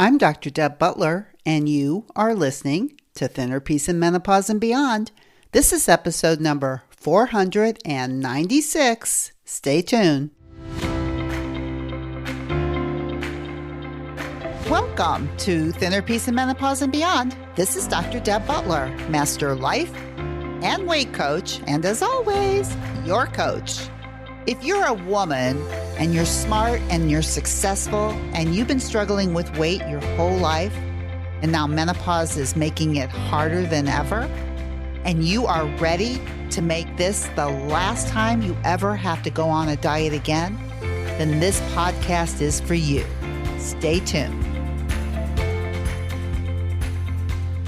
I'm Dr. Deb Butler, and you are listening to Thinner Peace in Menopause and Beyond. This is episode number 496. Stay tuned. Welcome to Thinner Peace in Menopause and Beyond. This is Dr. Deb Butler, Master Life and Weight Coach, and as always, your coach. If you're a woman and you're smart and you're successful and you've been struggling with weight your whole life, and now menopause is making it harder than ever, and you are ready to make this the last time you ever have to go on a diet again, then this podcast is for you. Stay tuned.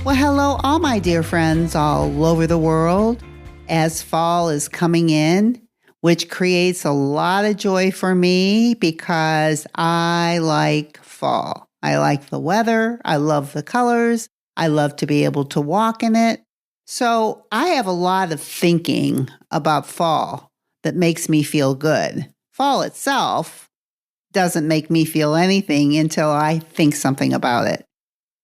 Well, hello, all my dear friends all over the world. As fall is coming in, which creates a lot of joy for me because I like fall. I like the weather. I love the colors. I love to be able to walk in it. So I have a lot of thinking about fall that makes me feel good. Fall itself doesn't make me feel anything until I think something about it.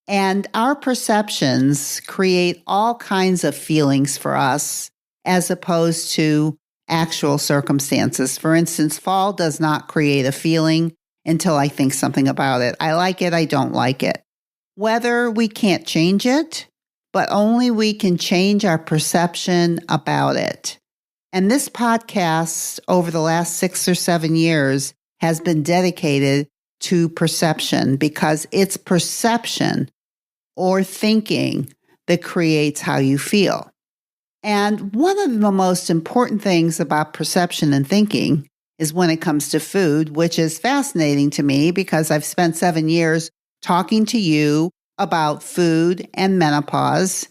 And our perceptions create all kinds of feelings for us as opposed to actual circumstances. For instance, fall does not create a feeling until I think something about it. I like it, I don't like it. Weather, we can't change it, but only we can change our perception about it. And this podcast over the last 6 or 7 years has been dedicated to perception because it's perception or thinking that creates how you feel. And one of the most important things about perception and thinking is when it comes to food, which is fascinating to me because I've spent 7 years talking to you about food and menopause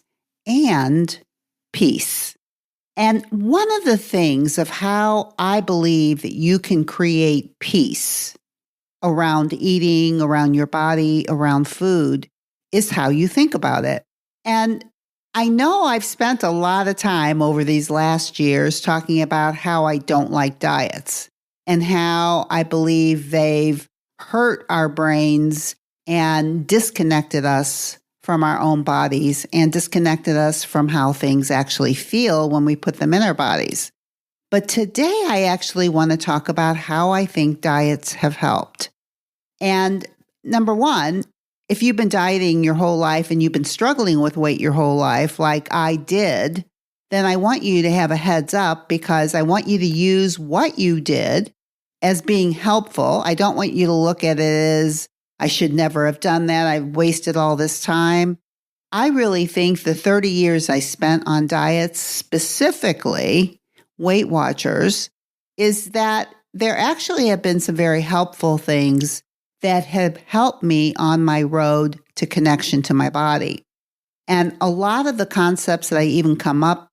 and peace. And one of the things of how I believe that you can create peace around eating, around your body, around food, is how you think about it. And I know I've spent a lot of time over these last years talking about how I don't like diets and how I believe they've hurt our brains and disconnected us from our own bodies and disconnected us from how things actually feel when we put them in our bodies. But today I actually want to talk about how I think diets have helped. And number one, if you've been dieting your whole life and you've been struggling with weight your whole life, like I did, then I want you to have a heads up because I want you to use what you did as being helpful. I don't want you to look at it as, I should never have done that. I've wasted all this time. I really think the 30 years I spent on diets, specifically Weight Watchers, is that there actually have been some very helpful things that have helped me on my road to connection to my body. And a lot of the concepts that I even come up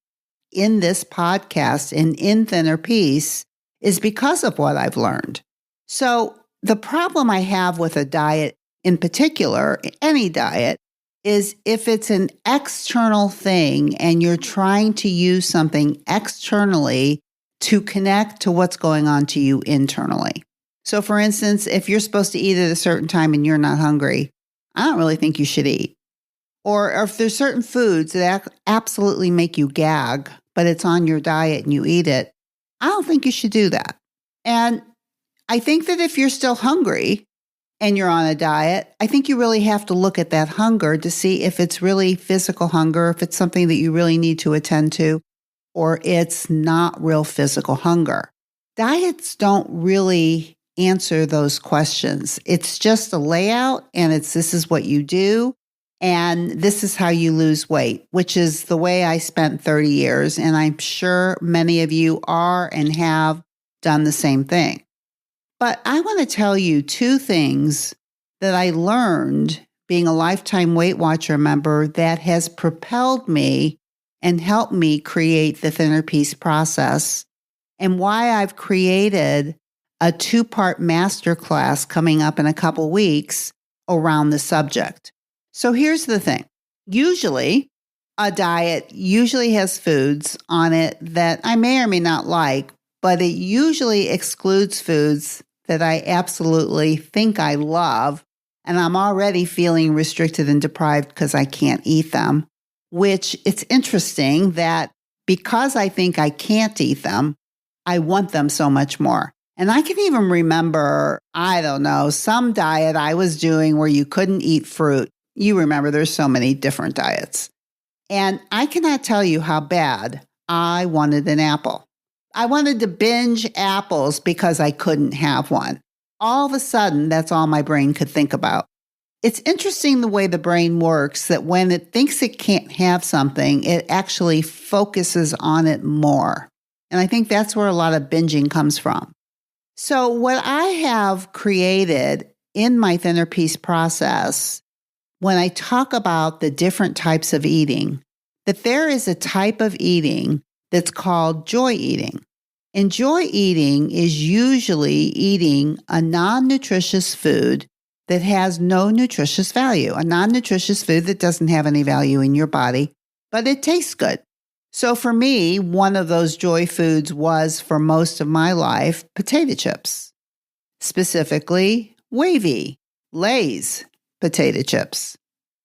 in this podcast and in Thinner Peace is because of what I've learned. So the problem I have with a diet in particular, any diet, is if it's an external thing and you're trying to use something externally to connect to what's going on to you internally. So for instance, if you're supposed to eat at a certain time and you're not hungry, I don't really think you should eat. Or if there's certain foods that absolutely make you gag, but it's on your diet and you eat it, I don't think you should do that. And I think that if you're still hungry and you're on a diet, I think you really have to look at that hunger to see if it's really physical hunger, if it's something that you really need to attend to, or it's not real physical hunger. Diets don't really answer those questions. It's just a layout and this is what you do and this is how you lose weight, which is the way I spent 30 years. And I'm sure many of you are and have done the same thing. But I want to tell you 2 things that I learned being a lifetime Weight Watcher member that has propelled me and helped me create the Thinner Peace process and why I've created a 2-part masterclass coming up in a couple weeks around the subject. So here's the thing. Usually, a diet usually has foods on it that I may or may not like, but it usually excludes foods that I absolutely think I love and I'm already feeling restricted and deprived because I can't eat them, which it's interesting that because I think I can't eat them, I want them so much more. And I can even remember, I don't know, some diet I was doing where you couldn't eat fruit. You remember there's so many different diets. And I cannot tell you how bad I wanted an apple. I wanted to binge apples because I couldn't have one. All of a sudden, that's all my brain could think about. It's interesting the way the brain works, that when it thinks it can't have something, it actually focuses on it more. And I think that's where a lot of binging comes from. So what I have created in my Thinner Peace process, when I talk about the different types of eating, that there is a type of eating that's called joy eating. And joy eating is usually eating a non-nutritious food that has no nutritious value, a non-nutritious food that doesn't have any value in your body, but it tastes good. So for me, one of those joy foods was, for most of my life, potato chips, specifically Wavy, Lay's potato chips.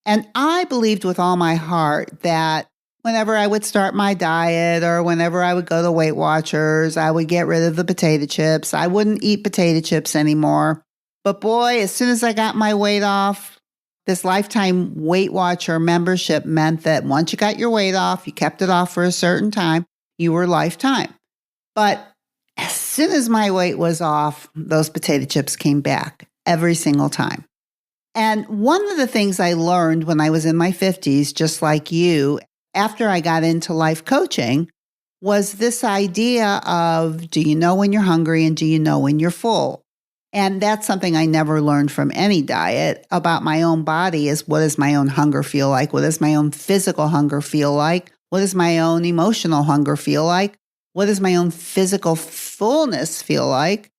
And I believed with all my heart that whenever I would start my diet or whenever I would go to Weight Watchers, I would get rid of the potato chips. I wouldn't eat potato chips anymore. But boy, as soon as I got my weight off, this lifetime Weight Watcher membership meant that once you got your weight off, you kept it off for a certain time, you were lifetime. But as soon as my weight was off, those potato chips came back every single time. And one of the things I learned when I was in my 50s, just like you, after I got into life coaching, was this idea of, do you know when you're hungry and do you know when you're full? And that's something I never learned from any diet about my own body, is what does my own hunger feel like? What does my own physical hunger feel like? What does my own emotional hunger feel like? What does my own physical fullness feel like?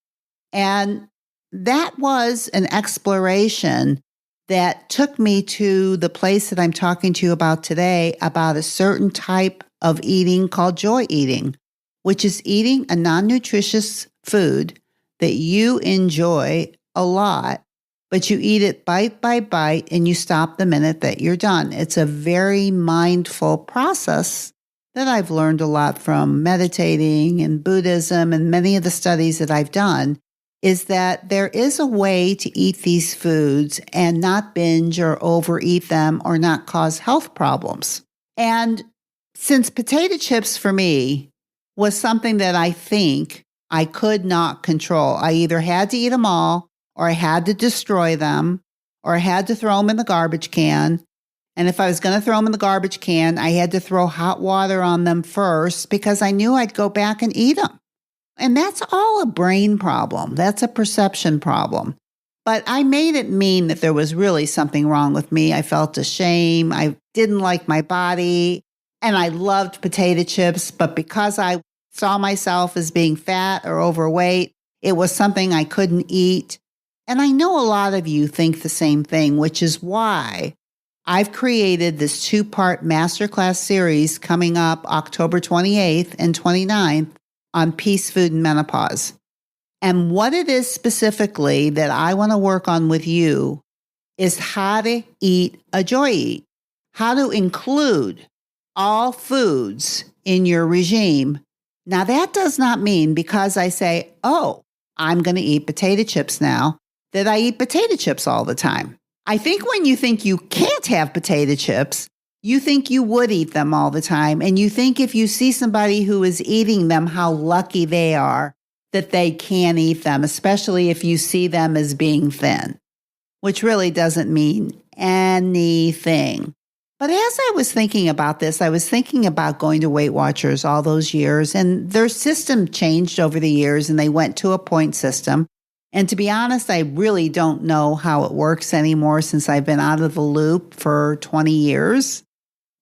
And that was an exploration that took me to the place that I'm talking to you about today, about a certain type of eating called joy eating, which is eating a non-nutritious food that you enjoy a lot, but you eat it bite by bite and you stop the minute that you're done. It's a very mindful process that I've learned a lot from meditating and Buddhism and many of the studies that I've done, is that there is a way to eat these foods and not binge or overeat them or not cause health problems. And since potato chips for me was something that I think I could not control, I either had to eat them all, or I had to destroy them, or I had to throw them in the garbage can. And if I was going to throw them in the garbage can, I had to throw hot water on them first because I knew I'd go back and eat them. And that's all a brain problem. That's a perception problem. But I made it mean that there was really something wrong with me. I felt ashamed. I didn't like my body. And I loved potato chips. But because I saw myself as being fat or overweight, it was something I couldn't eat. And I know a lot of you think the same thing, which is why I've created this 2-part masterclass series coming up October 28th and 29th on peace, food, and menopause. And what it is specifically that I want to work on with you is how to eat a joy eat, how to include all foods in your regime. Now, that does not mean because I say, oh, I'm going to eat potato chips now, that I eat potato chips all the time. I think when you think you can't have potato chips, you think you would eat them all the time. And you think if you see somebody who is eating them, how lucky they are that they can eat them, especially if you see them as being thin, which really doesn't mean anything. But as I was thinking about this, I was thinking about going to Weight Watchers all those years, and their system changed over the years, and they went to a point system. And to be honest, I really don't know how it works anymore since I've been out of the loop for 20 years,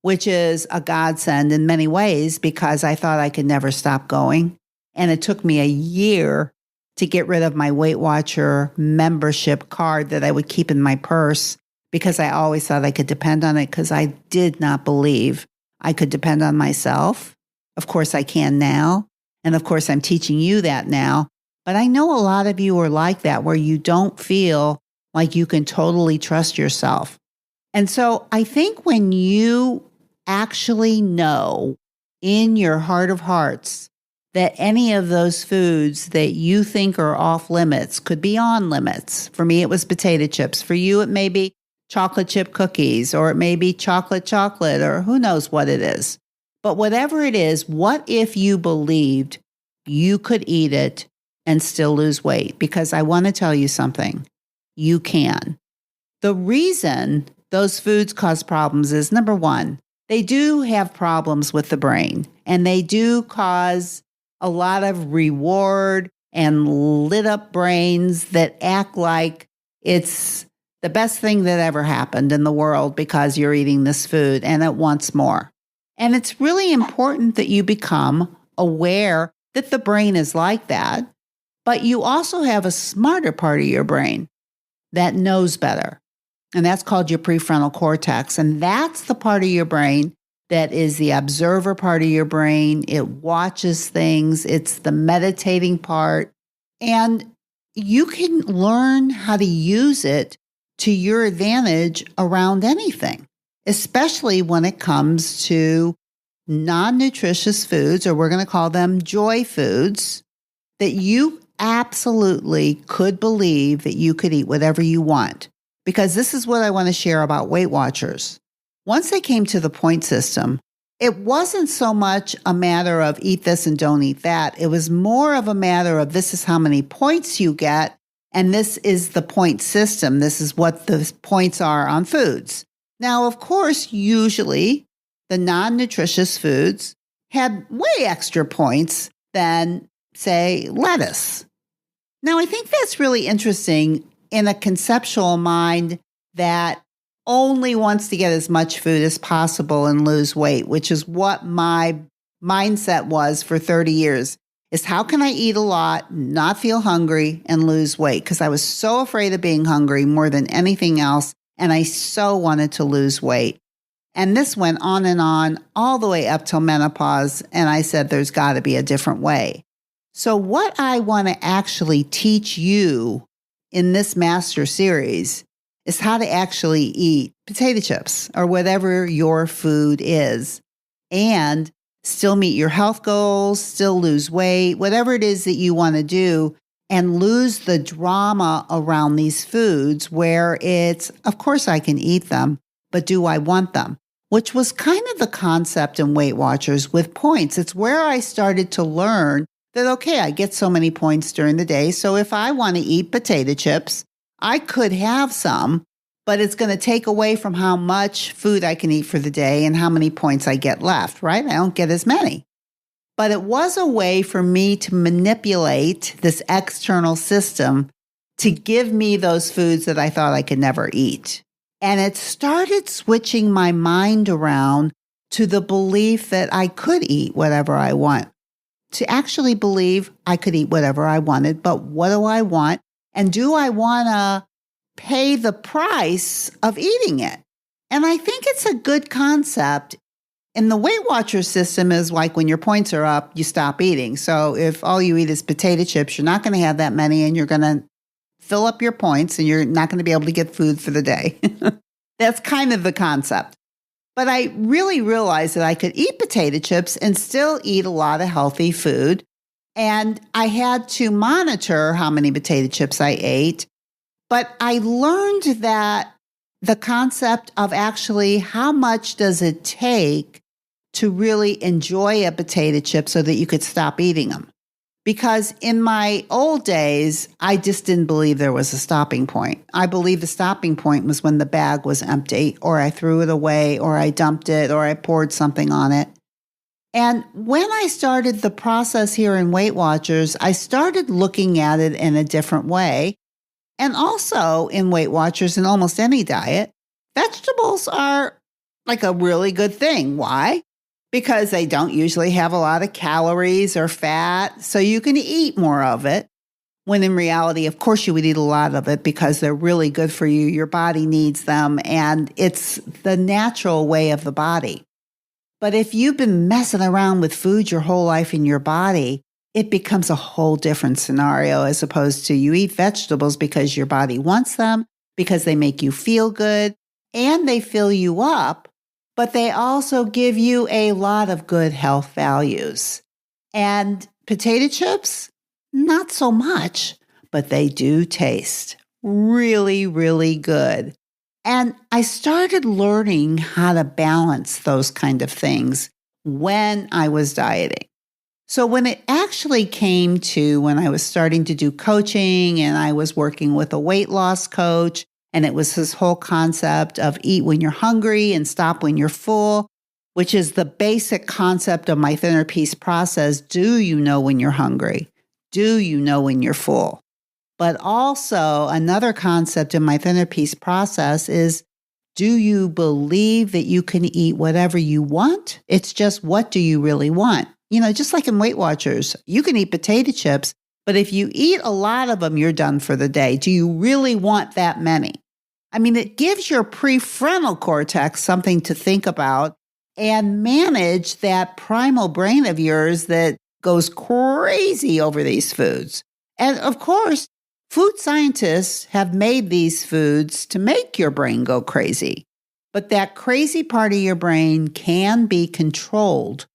which is a godsend in many ways because I thought I could never stop going. And it took me a year to get rid of my Weight Watcher membership card that I would keep in my purse because I always thought I could depend on it because I did not believe I could depend on myself. Of course, I can now. And of course, I'm teaching you that now. But I know a lot of you are like that, where you don't feel like you can totally trust yourself. And so I think when you actually know in your heart of hearts that any of those foods that you think are off limits could be on limits. For me, it was potato chips. For you, it may be chocolate chip cookies, or it may be chocolate, or who knows what it is. But whatever it is, what if you believed you could eat it and still lose weight? Because I want to tell you something. You can. The reason those foods cause problems is, number one, they do have problems with the brain, and they do cause a lot of reward and lit up brains that act like it's the best thing that ever happened in the world because you're eating this food and it wants more. And it's really important that you become aware that the brain is like that, but you also have a smarter part of your brain that knows better. And that's called your prefrontal cortex. And that's the part of your brain that is the observer part of your brain. It watches things. It's the meditating part. And you can learn how to use it to your advantage around anything, especially when it comes to non-nutritious foods, or we're going to call them joy foods, that you absolutely could believe that you could eat whatever you want. Because this is what I want to share about Weight Watchers. Once they came to the point system, it wasn't so much a matter of eat this and don't eat that. It was more of a matter of this is how many points you get, and this is the point system. This is what the points are on foods. Now, of course, usually the non-nutritious foods had way extra points than, say, lettuce. Now, I think that's really interesting in a conceptual mind that only wants to get as much food as possible and lose weight, which is what my mindset was for 30 years, is how can I eat a lot, not feel hungry, and lose weight? Because I was so afraid of being hungry more than anything else, and I so wanted to lose weight. And this went on all the way up till menopause, and I said there's got to be a different way. So what I want to actually teach you in this master series is how to actually eat potato chips or whatever your food is and still meet your health goals, still lose weight, whatever it is that you want to do, and lose the drama around these foods where it's, of course I can eat them, but do I want them? Which was kind of the concept in Weight Watchers with points. It's where I started to learn that, okay, I get so many points during the day. So if I want to eat potato chips, I could have some, but it's going to take away from how much food I can eat for the day and how many points I get left, right? I don't get as many. But it was a way for me to manipulate this external system to give me those foods that I thought I could never eat. And it started switching my mind around to the belief that I could eat whatever I want. To actually believe I could eat whatever I wanted, but what do I want? And do I want to pay the price of eating it? And I think it's a good concept. And the Weight Watchers system is like when your points are up, you stop eating. So if all you eat is potato chips, you're not going to have that many, and you're going to fill up your points, and you're not going to be able to get food for the day. That's kind of the concept. But I really realized that I could eat potato chips and still eat a lot of healthy food. And I had to monitor how many potato chips I ate. But I learned that the concept of actually how much does it take to really enjoy a potato chip so that you could stop eating them. Because in my old days, I just didn't believe there was a stopping point. I believe the stopping point was when the bag was empty, or I threw it away, or I dumped it, or I poured something on it. And when I started the process here in Weight Watchers, I started looking at it in a different way. And also in Weight Watchers, in almost any diet, vegetables are like a really good thing. Why? Because they don't usually have a lot of calories or fat, so you can eat more of it. When in reality, of course, you would eat a lot of it because they're really good for you. Your body needs them, and it's the natural way of the body. But if you've been messing around with food your whole life in your body, it becomes a whole different scenario as opposed to you eat vegetables because your body wants them, because they make you feel good and they fill you up, but they also give you a lot of good health values. And potato chips, not so much, but they do taste really, really good. And I started learning how to balance those kind of things when I was dieting. So when it actually came to when I was starting to do coaching and I was working with a weight loss coach, and it was this whole concept of eat when you're hungry and stop when you're full, which is the basic concept of my Thinner Peace process. Do you know when you're hungry? Do you know when you're full? But also another concept in my Thinner Peace process is, do you believe that you can eat whatever you want? It's just, what do you really want? Just like in Weight Watchers, you can eat potato chips, but if you eat a lot of them, you're done for the day. Do you really want that many? It gives your prefrontal cortex something to think about and manage that primal brain of yours that goes crazy over these foods. And of course, food scientists have made these foods to make your brain go crazy. But that crazy part of your brain can be controlled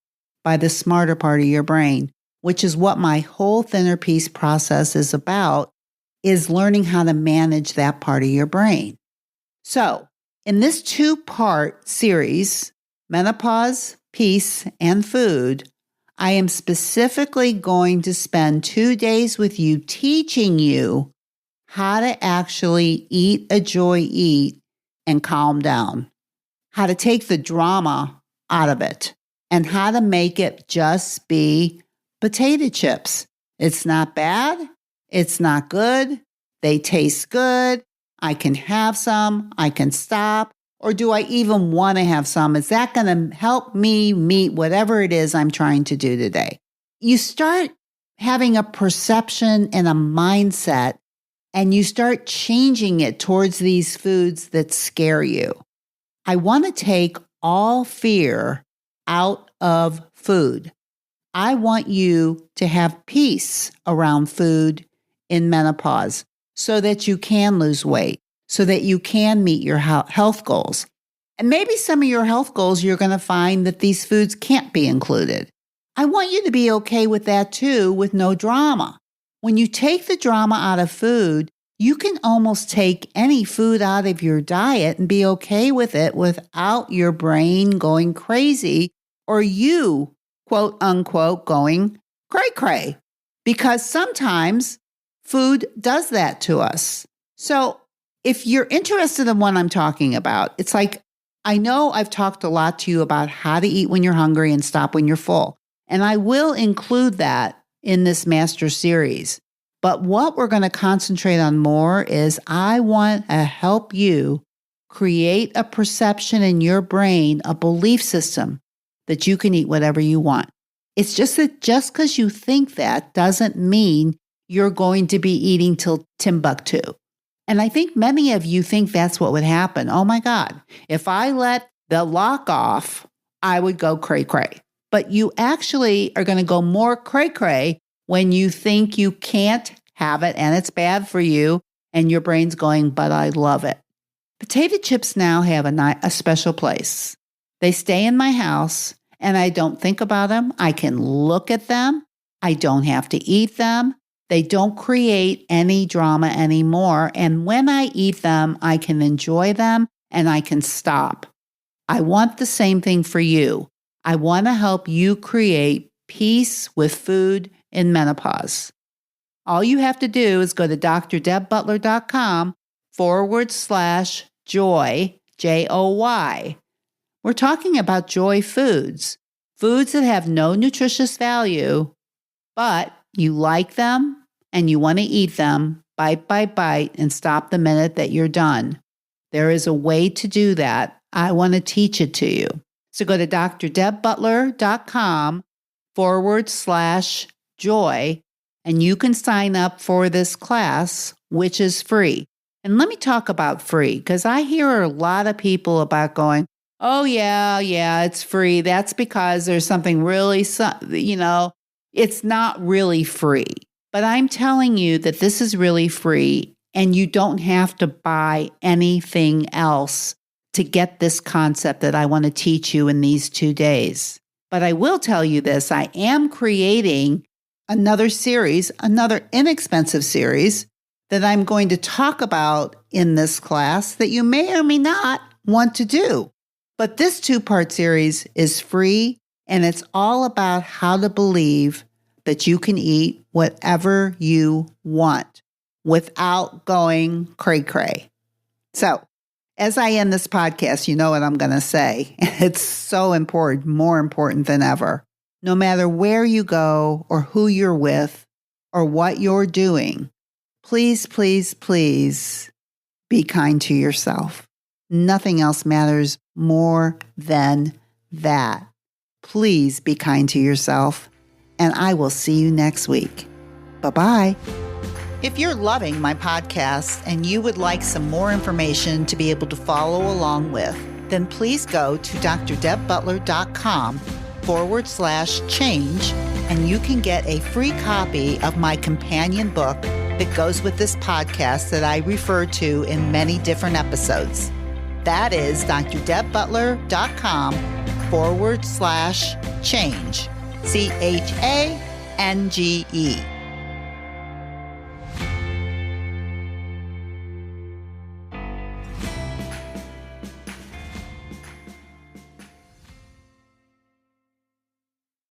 by the smarter part of your brain, which is what my whole Thinner Peace process is about, is learning how to manage that part of your brain. So in this 2-part series, Menopause, Peace, and Food, I am specifically going to spend 2 days with you teaching you how to actually eat a joy eat and calm down, how to take the drama out of it, and how to make it just be potato chips. It's not bad. It's not good. They taste good. I can have some. I can stop. Or do I even want to have some? Is that going to help me meet whatever it is I'm trying to do today? You start having a perception and a mindset, and you start changing it towards these foods that scare you. I want to take all fear out of food. I want you to have peace around food in menopause so that you can lose weight, so that you can meet your health goals. And maybe some of your health goals, you're going to find that these foods can't be included. I want you to be okay with that too, with no drama. When you take the drama out of food, you can almost take any food out of your diet and be okay with it without your brain going crazy or you, quote unquote, going cray-cray. Because sometimes food does that to us. So if you're interested in what I'm talking about, it's like, I know I've talked a lot to you about how to eat when you're hungry and stop when you're full. And I will include that in this master series. But what we're going to concentrate on more is I want to help you create a perception in your brain, a belief system that you can eat whatever you want. It's just that just because you think that doesn't mean you're going to be eating till Timbuktu. And I think many of you think that's what would happen. Oh my God, if I let the lock off, I would go cray-cray. But you actually are going to go more cray-cray when you think you can't have it and it's bad for you and your brain's going, but I love it. Potato chips now have a special place. They stay in my house and I don't think about them. I can look at them. I don't have to eat them. They don't create any drama anymore. And when I eat them, I can enjoy them and I can stop. I want the same thing for you. I want to help you create peace with food in menopause. All you have to do is go to drdebbutler.com/joy, Joy. We're talking about joy foods, foods that have no nutritious value, but you like them and you want to eat them bite by bite and stop the minute that you're done. There is a way to do that. I want to teach it to you. So go to drdebbutler.com/joy and you can sign up for this class, which is free. And let me talk about free, because I hear a lot of people about going, oh, yeah, it's free. That's because there's something really, it's not really free. But I'm telling you that this is really free. And you don't have to buy anything else to get this concept that I want to teach you in these 2 days. But I will tell you this, I am creating another series, another inexpensive series that I'm going to talk about in this class that you may or may not want to do. But this 2-part series is free, and it's all about how to believe that you can eat whatever you want without going cray-cray. So, as I end this podcast, you know what I'm going to say. It's so important, more important than ever. No matter where you go or who you're with or what you're doing, please, please, please be kind to yourself. Nothing else matters more than that. Please be kind to yourself, and I will see you next week. Bye-bye. If you're loving my podcast and you would like some more information to be able to follow along with, then please go to drdebbutler.com/change, and you can get a free copy of my companion book that goes with this podcast that I refer to in many different episodes. That is drdebbutler.com/change, CHANGE.